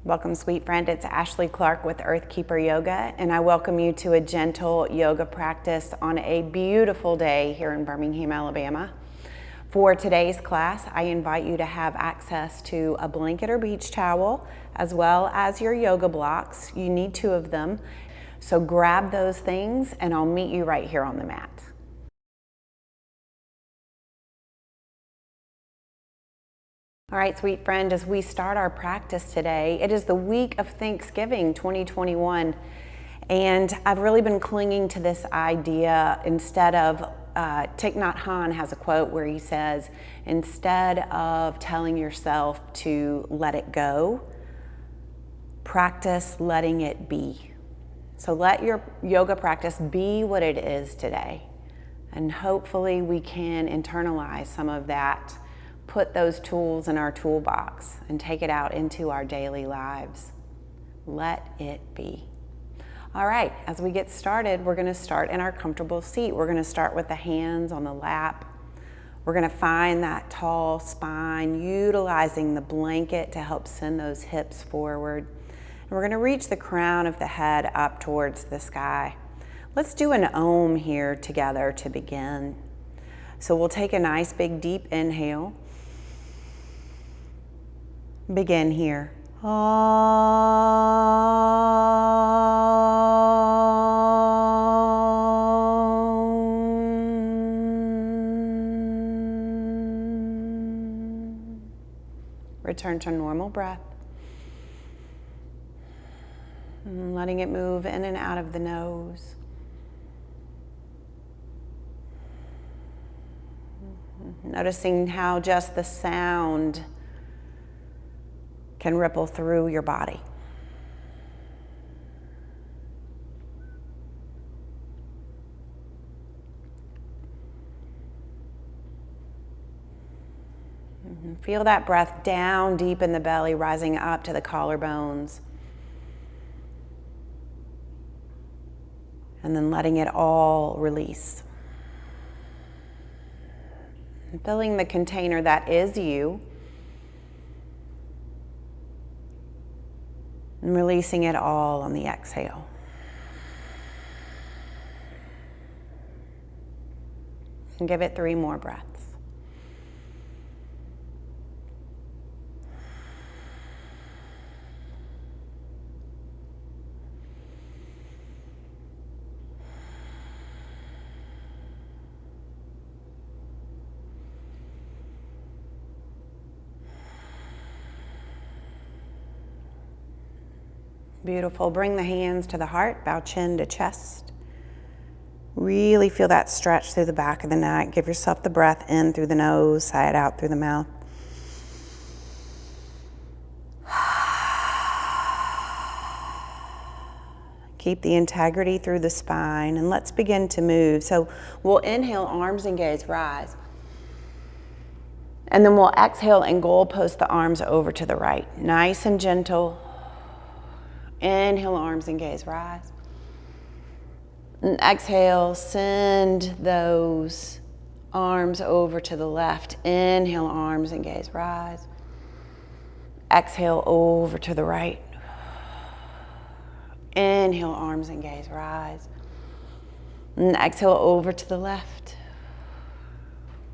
Welcome, sweet friend. It's Ashley Clarke with Earth Keeper Yoga, and I welcome you to a gentle yoga practice on a beautiful day here in Birmingham, Alabama. For today's class, I invite you to have access to a blanket or beach towel, as well as your yoga blocks. You need 2 of them. So grab those things, and I'll meet you right here on the mat. All right, sweet friend, as we start our practice today, it is the week of Thanksgiving 2021, and I've really been clinging to this idea instead of, Thich Nhat Hanh has a quote where he says, instead of telling yourself to let it go, practice letting it be. So let your yoga practice be what it is today, and hopefully we can internalize some of that, put those tools in our toolbox and take it out into our daily lives. Let it be. All right, as we get started, we're going to start in our comfortable seat. We're going to start with the hands on the lap. We're going to find that tall spine, utilizing the blanket to help send those hips forward. And we're going to reach the crown of the head up towards the sky. Let's do an Om here together to begin. So we'll take a nice big deep inhale. Begin here. Return to normal breath. And letting it move in and out of the nose. Noticing how just the sound can ripple through your body. Feel that breath down deep in the belly, rising up to the collarbones. And then letting it all release. And filling the container that is you. And releasing it all on the exhale. And give it 3 more breaths. Beautiful. Bring the hands to the heart, bow chin to chest. Really feel that stretch through the back of the neck. Give yourself the breath in through the nose, sigh it out through the mouth. Keep the integrity through the spine, and let's begin to move. So we'll inhale, arms and gaze, rise. And then we'll exhale and goalpost the arms over to the right. Nice and gentle. Inhale, arms and gaze, rise. And exhale, send those arms over to the left. Inhale, arms and gaze, rise. Exhale, over to the right. Inhale, arms and gaze, rise. And exhale, over to the left.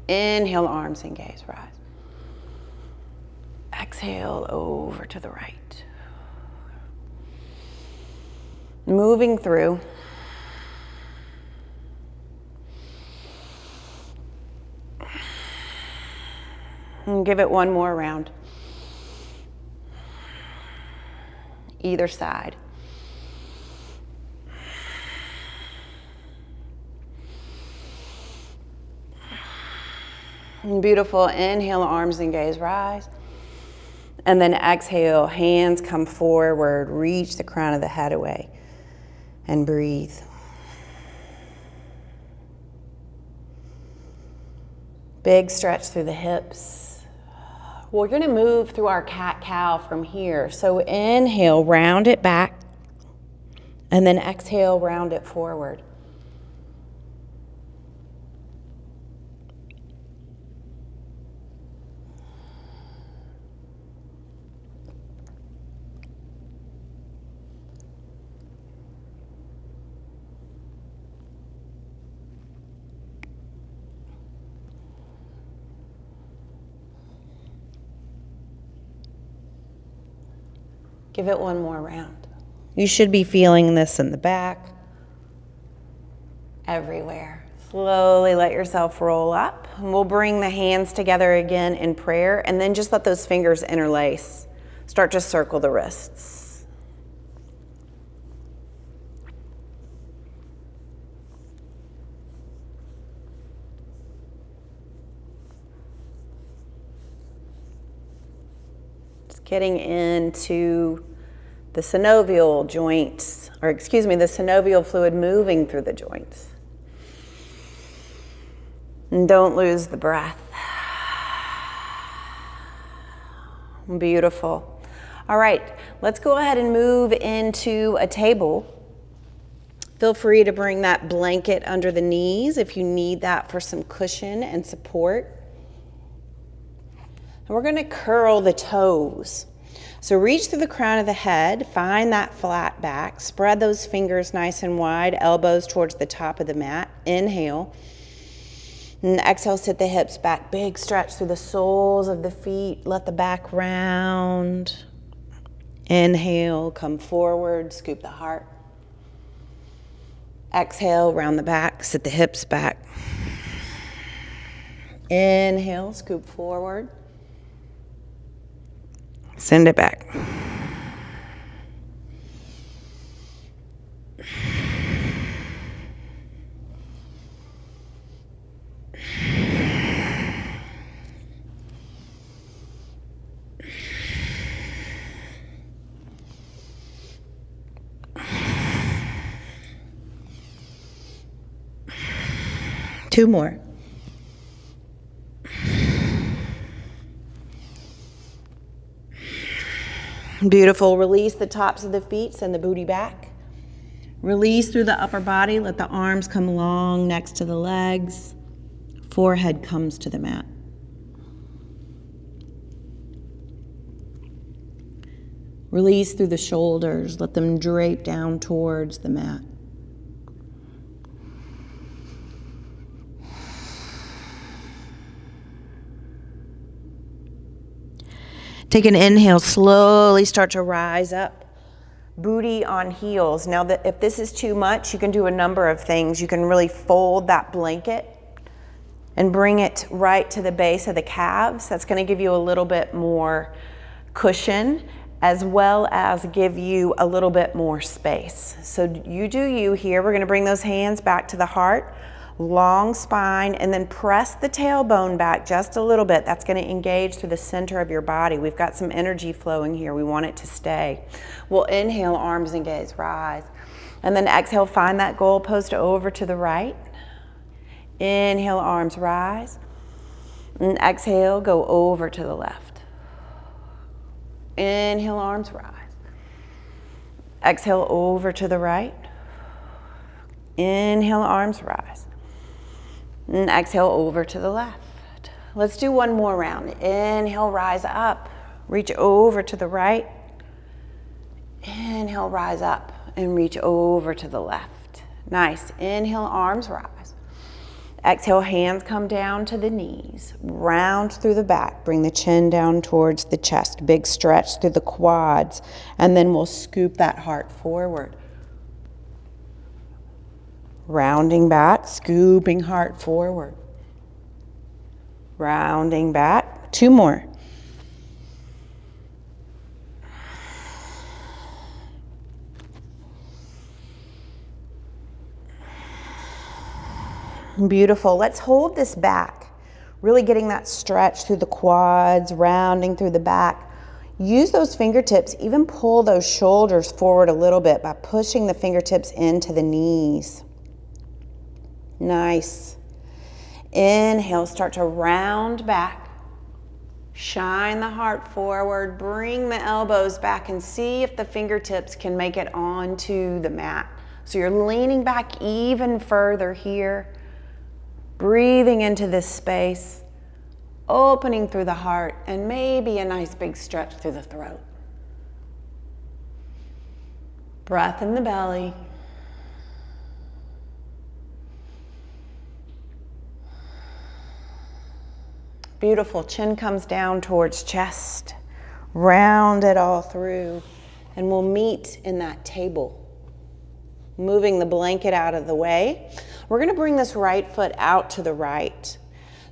Inhale, arms and gaze, rise. Exhale, over to the right. Moving through. And give it 1 more round. Either side. And beautiful. Inhale, arms and gaze, rise. And then exhale, hands come forward, reach the crown of the head away. And breathe. Big stretch through the hips. We're going to move through our cat-cow from here. So inhale, round it back. And then exhale, round it forward. Give it one more round. You should be feeling this in the back. Everywhere. Slowly let yourself roll up. And we'll bring the hands together again in prayer, and then just let those fingers interlace. Start to circle the wrists. Getting into the synovial joints, the synovial fluid moving through the joints. And don't lose the breath. Beautiful. All right, let's go ahead and move into a table. Feel free to bring that blanket under the knees if you need that for some cushion and support. And we're going to curl the toes. So reach through the crown of the head, find that flat back, spread those fingers nice and wide, elbows towards the top of the mat. Inhale. And exhale, sit the hips back. Big stretch through the soles of the feet. Let the back round. Inhale, come forward, scoop the heart. Exhale, round the back, sit the hips back. Inhale, scoop forward. Send it back. Two more. Beautiful. Release the tops of the feet, send the booty back. Release through the upper body, let the arms come long next to the legs. Forehead comes to the mat. Release through the shoulders, let them drape down towards the mat. Take an inhale, slowly start to rise up. Booty on heels. Now, if this is too much, you can do a number of things. You can really fold that blanket and bring it right to the base of the calves. That's going to give you a little bit more cushion, as well as give you a little bit more space. So you do you here. We're going to bring those hands back to the heart. Long spine, and then press the tailbone back just a little bit. That's going to engage through the center of your body. We've got some energy flowing here. We want it to stay. We'll inhale, arms and gaze, rise. And then exhale, find that goalpost over to the right. Inhale, arms rise. And exhale, go over to the left. Inhale, arms rise. Exhale, over to the right. Inhale, arms rise. And exhale, over to the left. Let's do one more round. Inhale, rise up. Reach over to the right. Inhale, rise up and reach over to the left. Nice. Inhale, arms rise. Exhale, hands come down to the knees. Round through the back. Bring the chin down towards the chest. Big stretch through the quads. And then we'll scoop that heart forward. Rounding back, scooping heart forward. Rounding back. Two more. Beautiful. Let's hold this back. Really getting that stretch through the quads, rounding through the back. Use those fingertips, even pull those shoulders forward a little bit by pushing the fingertips into the knees. Nice. Inhale, start to round back. Shine the heart forward. Bring the elbows back and see if the fingertips can make it onto the mat. So you're leaning back even further here. Breathing into this space. Opening through the heart and maybe a nice big stretch through the throat. Breath in the belly. Beautiful. Chin comes down towards chest. Round it all through. And we'll meet in that table. Moving the blanket out of the way. We're going to bring this right foot out to the right.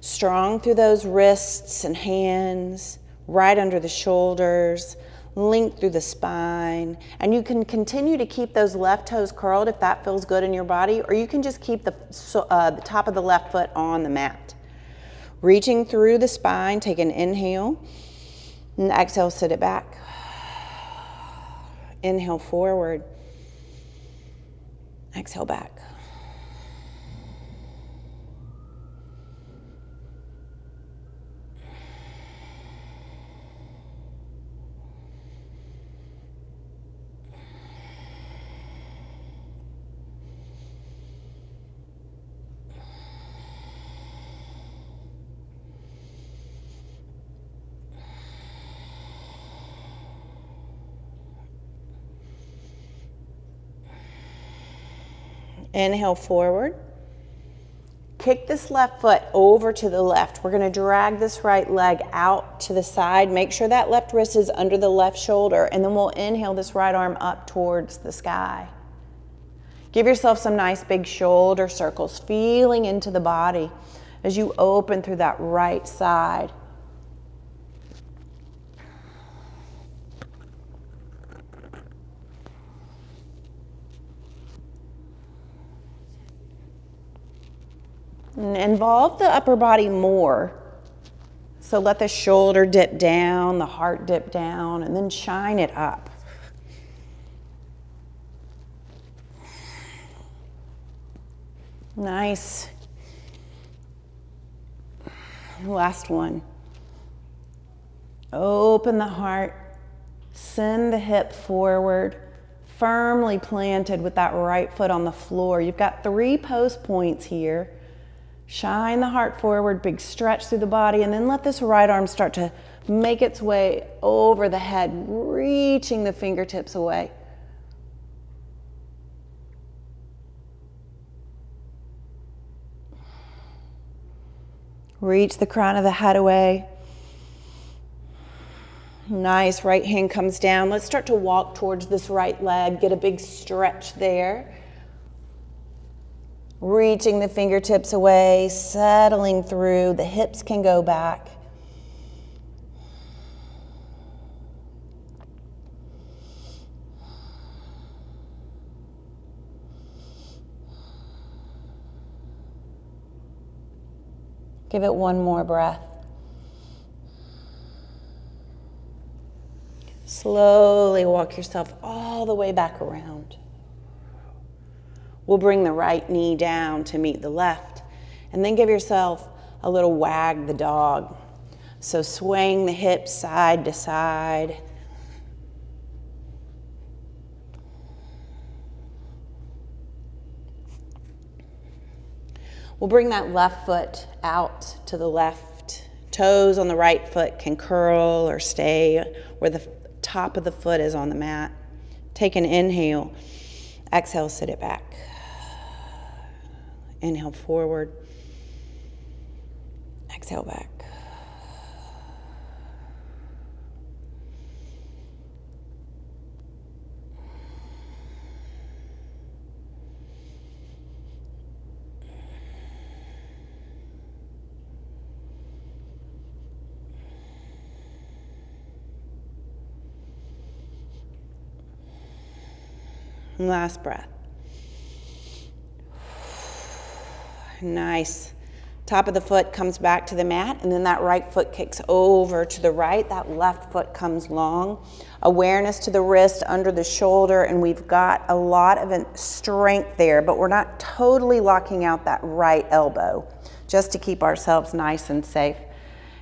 Strong through those wrists and hands, right under the shoulders, link through the spine. And you can continue to keep those left toes curled if that feels good in your body, or you can just keep the top of the left foot on the mat. Reaching through the spine, take an inhale, and exhale, sit it back. Inhale forward, exhale back. Inhale forward. Kick this left foot over to the left. We're going to drag this right leg out to the side. Make sure that left wrist is under the left shoulder, and then we'll inhale this right arm up towards the sky. Give yourself some nice big shoulder circles, feeling into the body as you open through that right side. And involve the upper body more. So let the shoulder dip down, the heart dip down, and then shine it up. Nice. Last one. Open the heart, send the hip forward, firmly planted with that right foot on the floor. You've got 3 post points here. Shine the heart forward, big stretch through the body, and then let this right arm start to make its way over the head, reaching the fingertips away. Reach the crown of the head away. Nice, right hand comes down. Let's start to walk towards this right leg. Get a big stretch there. Reaching the fingertips away, settling through. The hips can go back. Give it one more breath. Slowly walk yourself all the way back around. We'll bring the right knee down to meet the left, and then give yourself a little wag the dog. So swaying the hips side to side. We'll bring that left foot out to the left. Toes on the right foot can curl or stay where the top of the foot is on the mat. Take an inhale. Exhale, sit it back. Inhale forward. Exhale back. Last breath. Nice. Top of the foot comes back to the mat, and then that right foot kicks over to the right. That left foot comes long. Awareness to the wrist, under the shoulder, and we've got a lot of strength there, but we're not totally locking out that right elbow, just to keep ourselves nice and safe.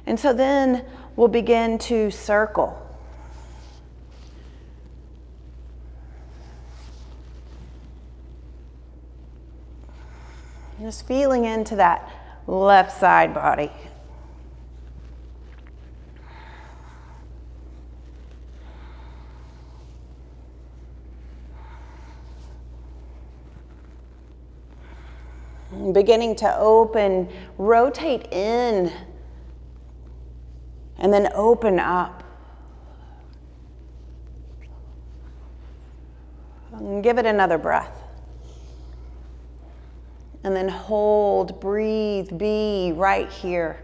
And so then we'll begin to circle. Just feeling into that left side body. Beginning to open, rotate in, and then open up. And give it another breath. And then hold, breathe, be right here.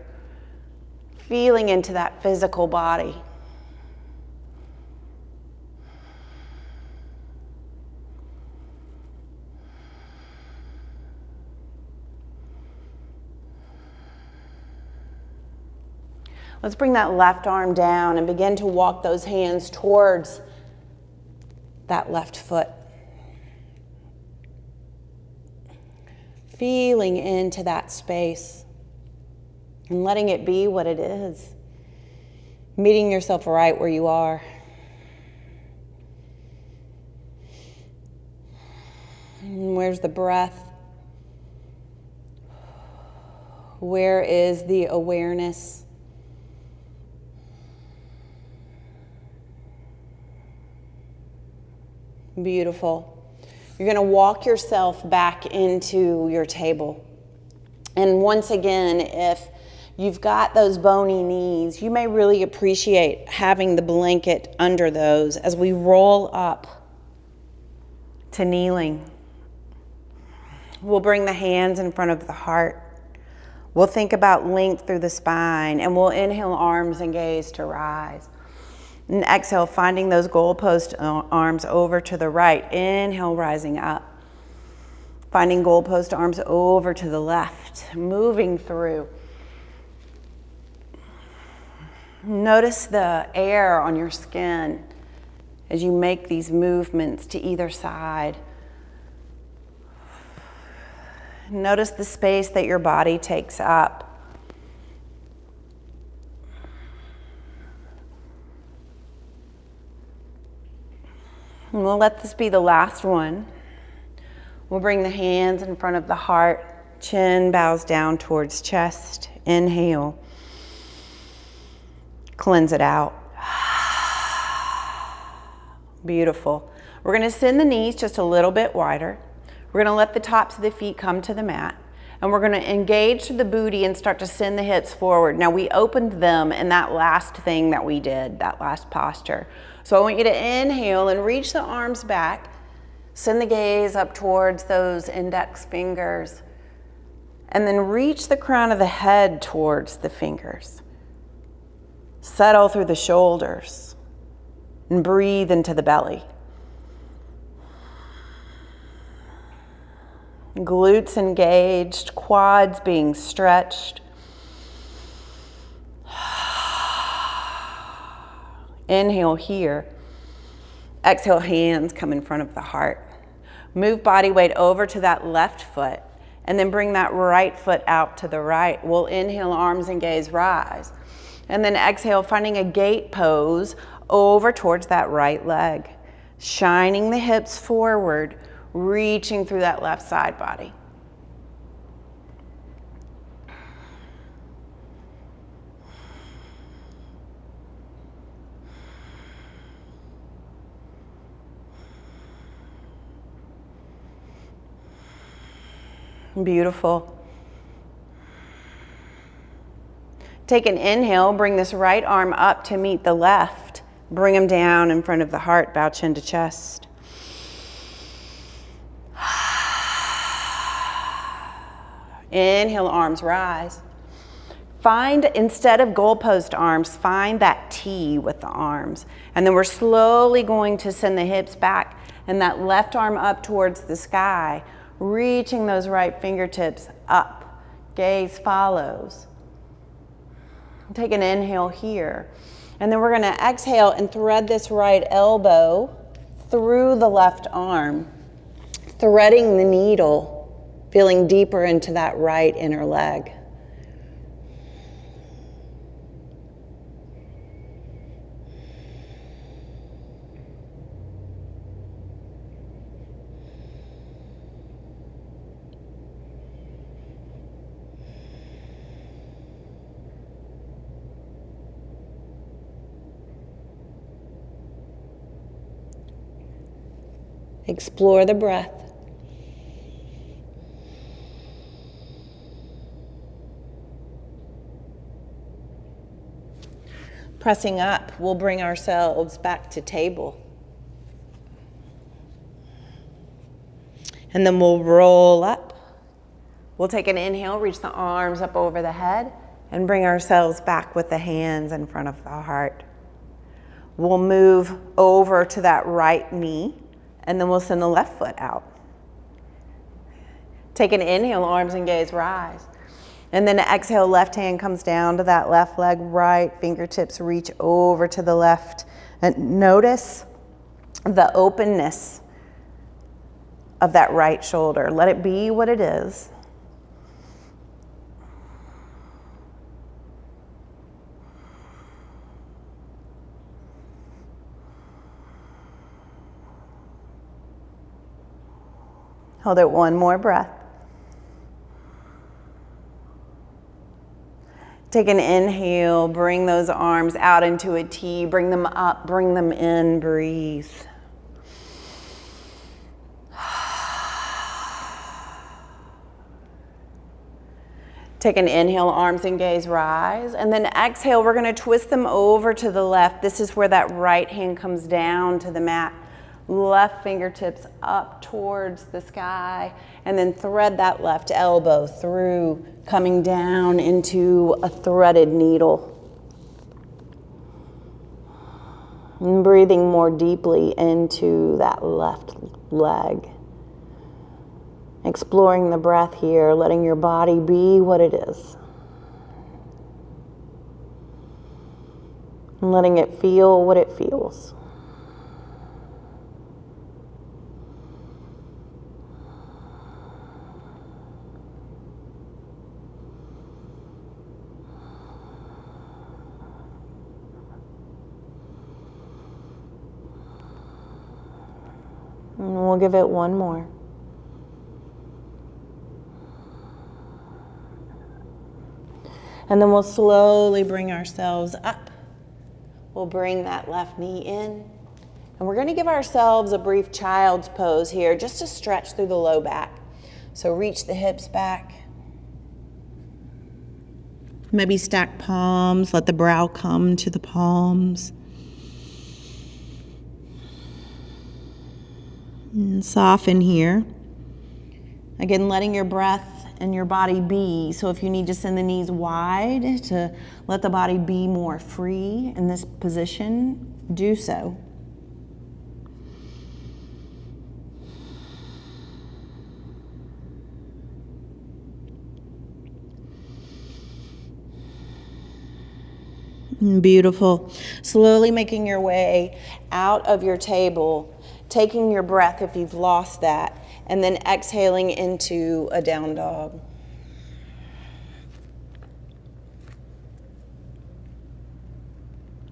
Feeling into that physical body. Let's bring that left arm down and begin to walk those hands towards that left foot. Feeling into that space and letting it be what it is. Meeting yourself right where you are. And where's the breath? Where is the awareness? Beautiful. You're going to walk yourself back into your table. And once again, if you've got those bony knees, you may really appreciate having the blanket under those as we roll up to kneeling. We'll bring the hands in front of the heart. We'll think about length through the spine, and we'll inhale arms and gaze to rise. And exhale, finding those goalpost arms over to the right. Inhale, rising up. Finding goalpost arms over to the left, moving through. Notice the air on your skin as you make these movements to either side. Notice the space that your body takes up. And we'll let this be the last one. We'll bring the hands in front of the heart. Chin bows down towards chest. Inhale. Cleanse it out. Beautiful. We're going to send the knees just a little bit wider. We're going to let the tops of the feet come to the mat. And we're going to engage the booty and start to send the hips forward. Now, we opened them in that last thing that we did, that last posture. So I want you to inhale and reach the arms back. Send the gaze up towards those index fingers. And then reach the crown of the head towards the fingers. Settle through the shoulders. And breathe into the belly. Glutes engaged, quads being stretched. Inhale here. Exhale, hands come in front of the heart. Move body weight over to that left foot and then bring that right foot out to the right. We'll inhale, arms and gaze, rise. And then exhale, finding a gate pose over towards that right leg. Shining the hips forward, reaching through that left side body. Beautiful. Take an inhale, bring this right arm up to meet the left. Bring them down in front of the heart, bow chin to chest. Inhale, arms rise. Find, instead of goalpost arms, find that T with the arms. And then we're slowly going to send the hips back and that left arm up towards the sky, reaching those right fingertips up. Gaze follows. Take an inhale here. And then we're going to exhale and thread this right elbow through the left arm, threading the needle, feeling deeper into that right inner leg. Explore the breath. Pressing up, we'll bring ourselves back to table. And then we'll roll up. We'll take an inhale, reach the arms up over the head, and bring ourselves back with the hands in front of the heart. We'll move over to that right knee, and then we'll send the left foot out. Take an inhale, arms and gaze rise. And then exhale, left hand comes down to that left leg, right fingertips reach over to the left. And notice the openness of that right shoulder. Let it be what it is. Hold it one more breath. Take an inhale, bring those arms out into a T, bring them up, bring them in, breathe. Take an inhale, arms and gaze rise, and then exhale, we're gonna twist them over to the left. This is where that right hand comes down to the mat. Left fingertips up towards the sky, and then thread that left elbow through, coming down into a threaded needle. And breathing more deeply into that left leg. Exploring the breath here, letting your body be what it is. And letting it feel what it feels. And we'll give it one more. And then we'll slowly bring ourselves up. We'll bring that left knee in. And we're going to give ourselves a brief child's pose here, just to stretch through the low back. So reach the hips back. Maybe stack palms, let the brow come to the palms. And soften here. Again, letting your breath and your body be. So if you need to send the knees wide to let the body be more free in this position, do so. Beautiful. Slowly making your way out of your table, taking your breath if you've lost that, and then exhaling into a down dog.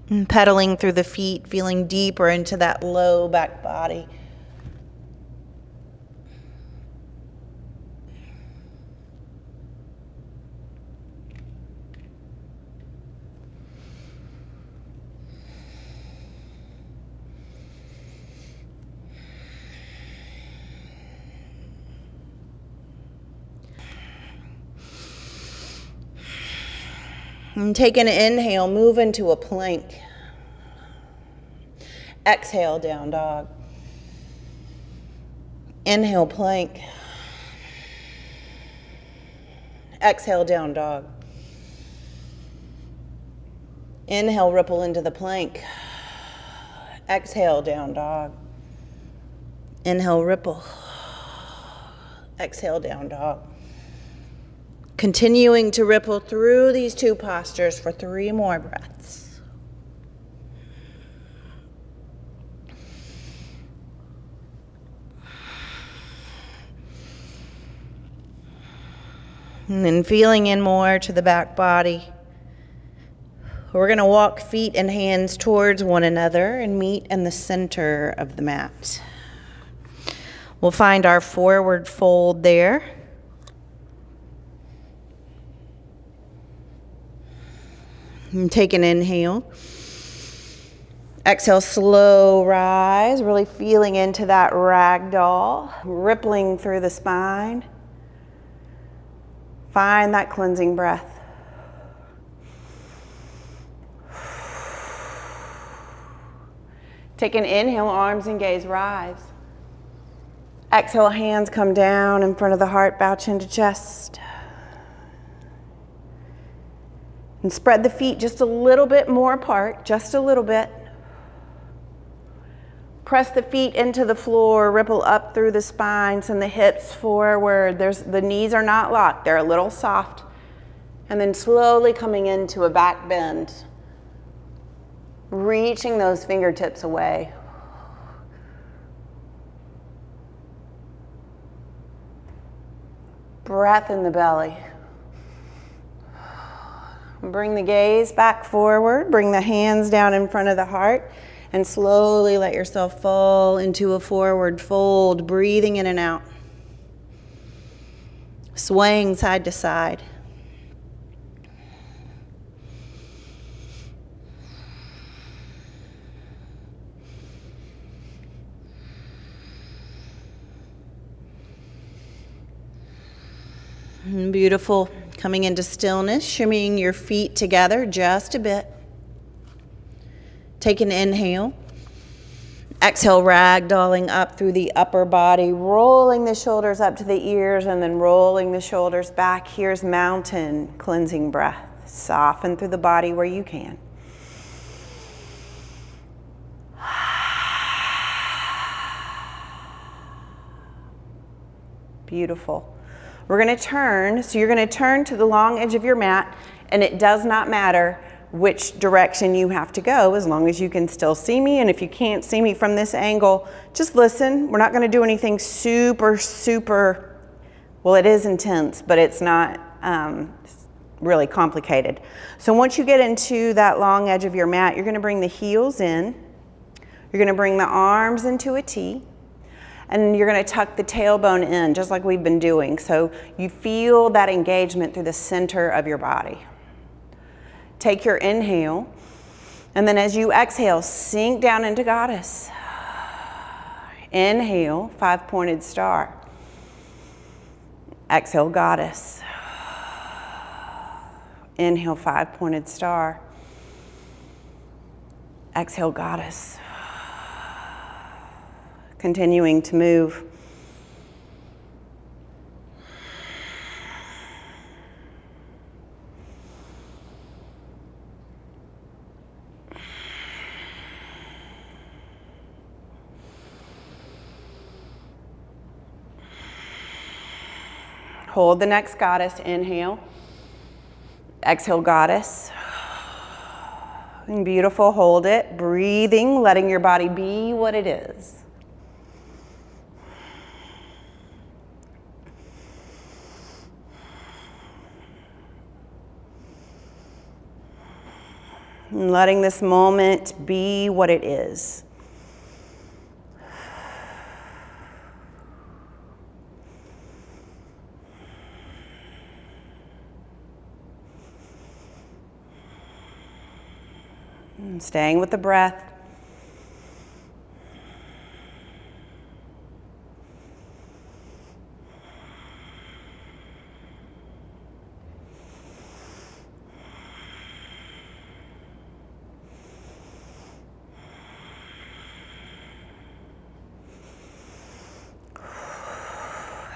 And pedaling through the feet, feeling deeper into that low back body. And take an inhale, move into a plank. Exhale, down dog. Inhale, plank. Exhale, down dog. Inhale, ripple into the plank. Exhale, down dog. Inhale, ripple. Exhale, down dog. Continuing to ripple through these two postures for 3 more breaths. And then feeling in more to the back body. We're going to walk feet and hands towards one another and meet in the center of the mat. We'll find our forward fold there. And take an inhale. Exhale, slow rise, really feeling into that ragdoll, rippling through the spine. Find that cleansing breath. Take an inhale, arms and gaze rise. Exhale, hands come down in front of the heart, bow chin to chest. And spread the feet just a little bit more apart, just a little bit. Press the feet into the floor, ripple up through the spine, send the hips forward. The knees are not locked, they're a little soft. And then slowly coming into a back bend, reaching those fingertips away. Breath in the belly. Bring the gaze back forward, bring the hands down in front of the heart, and slowly let yourself fall into a forward fold, breathing in and out. Swaying side to side. Beautiful. Coming into stillness, shimmying your feet together just a bit. Take an inhale. Exhale, ragdolling up through the upper body, rolling the shoulders up to the ears and then rolling the shoulders back. Here's mountain cleansing breath. Soften through the body where you can. Beautiful. We're going to turn, so you're going to turn to the long edge of your mat, and it does not matter which direction you have to go as long as you can still see me. And if you can't see me from this angle, just listen. We're not going to do anything super, well, it is intense, but it's not really complicated. So once you get into that long edge of your mat, you're going to bring the heels in. You're going to bring the arms into a T. And you're going to tuck the tailbone in, just like we've been doing. So you feel that engagement through the center of your body. Take your inhale, and then as you exhale, sink down into goddess. Inhale, 5-pointed star. Exhale, goddess. Inhale, 5-pointed star. Exhale, goddess. Continuing to move. Hold the next goddess, inhale. Exhale, goddess. And beautiful, hold it, breathing, letting your body be what it is. And letting this moment be what it is. And staying with the breath.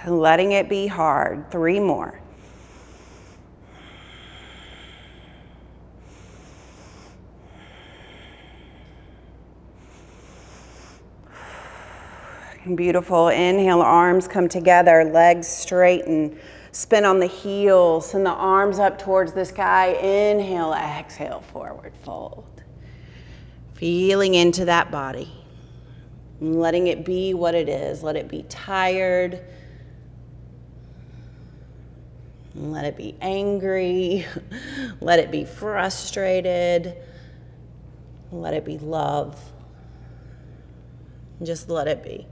And letting it be hard. 3 more. Beautiful. Inhale, arms come together, legs straighten, spin on the heels, send the arms up towards the sky. Inhale, exhale, forward fold. Feeling into that body. And letting it be what it is. Let it be tired. Let it be angry. Let it be frustrated. Let it be love. Just let it be.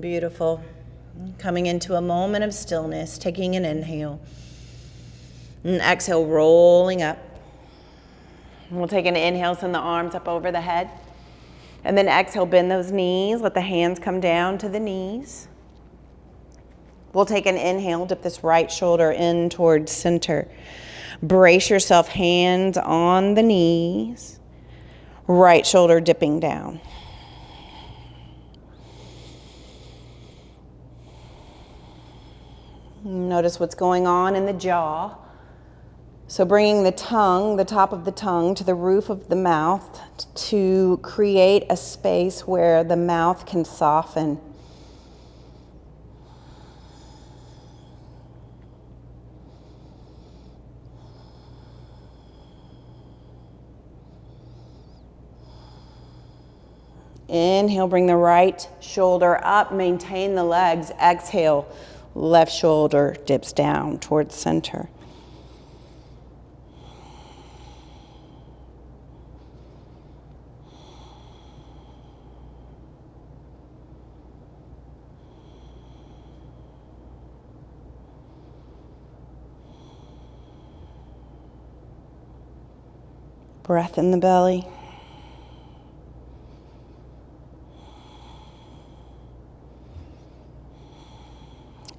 Beautiful. Coming into a moment of stillness, taking an inhale. And exhale, rolling up. We'll take an inhale, send the arms up over the head. And then exhale, bend those knees. Let the hands come down to the knees. We'll take an inhale, dip this right shoulder in towards center. Brace yourself, hands on the knees. Right shoulder dipping down. Notice what's going on in the jaw. So bringing the tongue, the top of the tongue, to the roof of the mouth to create a space where the mouth can soften. Inhale, bring the right shoulder up, maintain the legs. Exhale, left shoulder dips down towards center. Breath in the belly.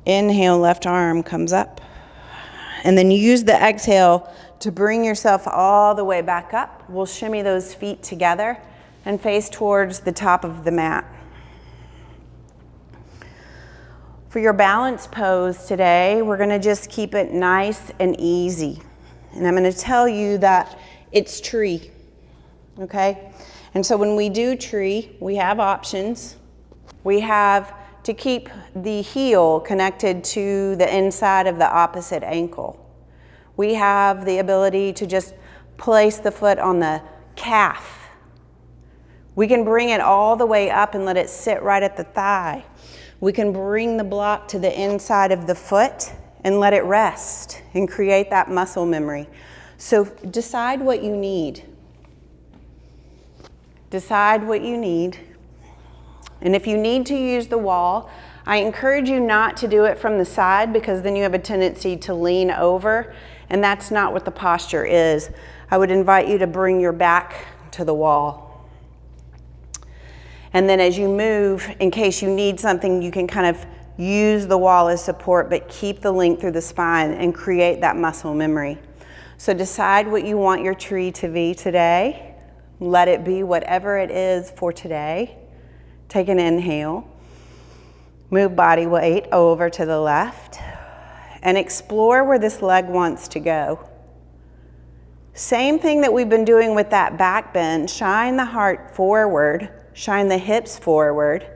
Inhale, left arm comes up. And then use the exhale to bring yourself all the way back up. We'll shimmy those feet together and face towards the top of the mat. For your balance pose today, we're gonna just keep it nice and easy. And I'm gonna tell you that it's tree, okay? And so when we do tree, we have options. We have to keep the heel connected to the inside of the opposite ankle. We have the ability to just place the foot on the calf. We can bring it all the way up and let it sit right at the thigh. We can bring the block to the inside of the foot and let it rest and create that muscle memory. So decide what you need. Decide what you need. And if you need to use the wall, I encourage you not to do it from the side because then you have a tendency to lean over, and that's not what the posture is. I would invite you to bring your back to the wall. And then as you move, in case you need something, you can kind of use the wall as support, but keep the length through the spine and create that muscle memory. So decide what you want your tree to be today. Let it be whatever it is for today. Take an inhale, move body weight over to the left, and explore where this leg wants to go. Same thing that we've been doing with that back bend. Shine the heart forward, shine the hips forward,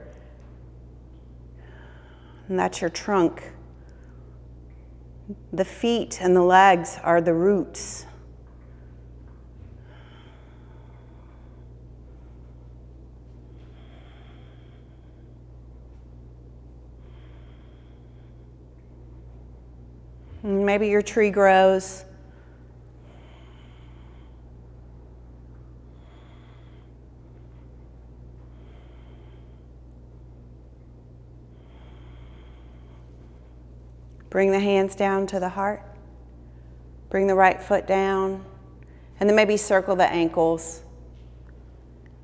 and that's your trunk. The feet and the legs are the roots. Maybe your tree grows. Bring the hands down to the heart. Bring the right foot down. And then maybe circle the ankles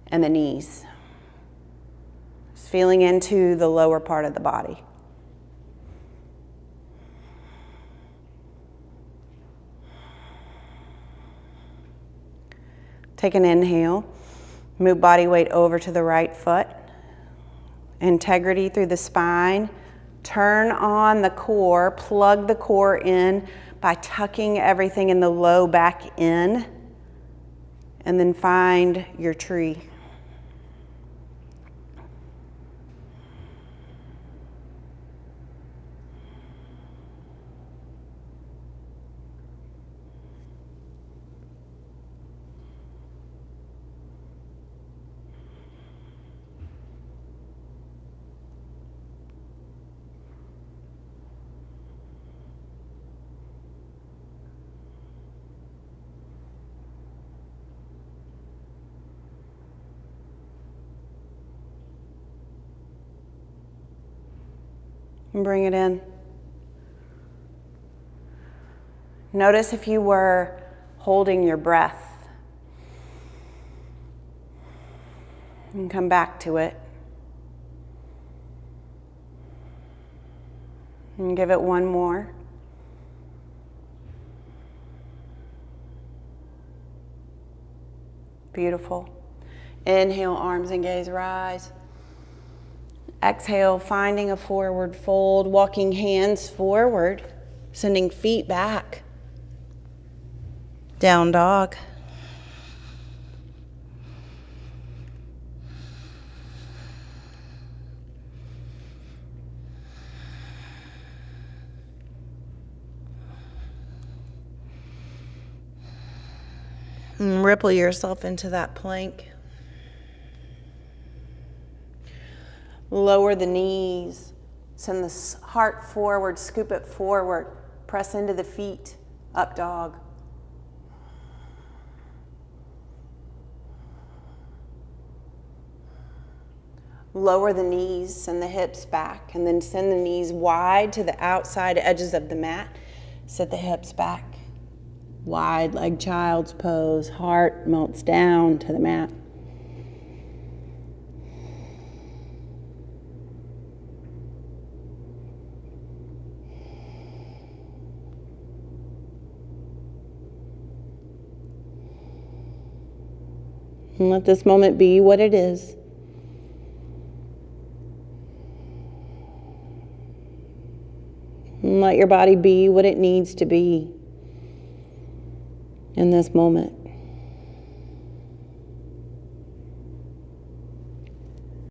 and the knees. Just feeling into the lower part of the body. Take an inhale, move body weight over to the right foot. Integrity through the spine. Turn on the core, plug the core in by tucking everything in the low back in, and then find your tree. And bring it in. Notice if you were holding your breath. And come back to it. And give it one more. Beautiful. Inhale, arms and gaze rise. Exhale, finding a forward fold, walking hands forward, sending feet back. Down dog. And ripple yourself into that plank. Lower the knees. Send the heart forward, scoop it forward. Press into the feet, up dog. Lower the knees, send the hips back, and then send the knees wide to the outside edges of the mat. Set the hips back. Wide like child's pose, heart melts down to the mat. And let this moment be what it is. And let your body be what it needs to be in this moment.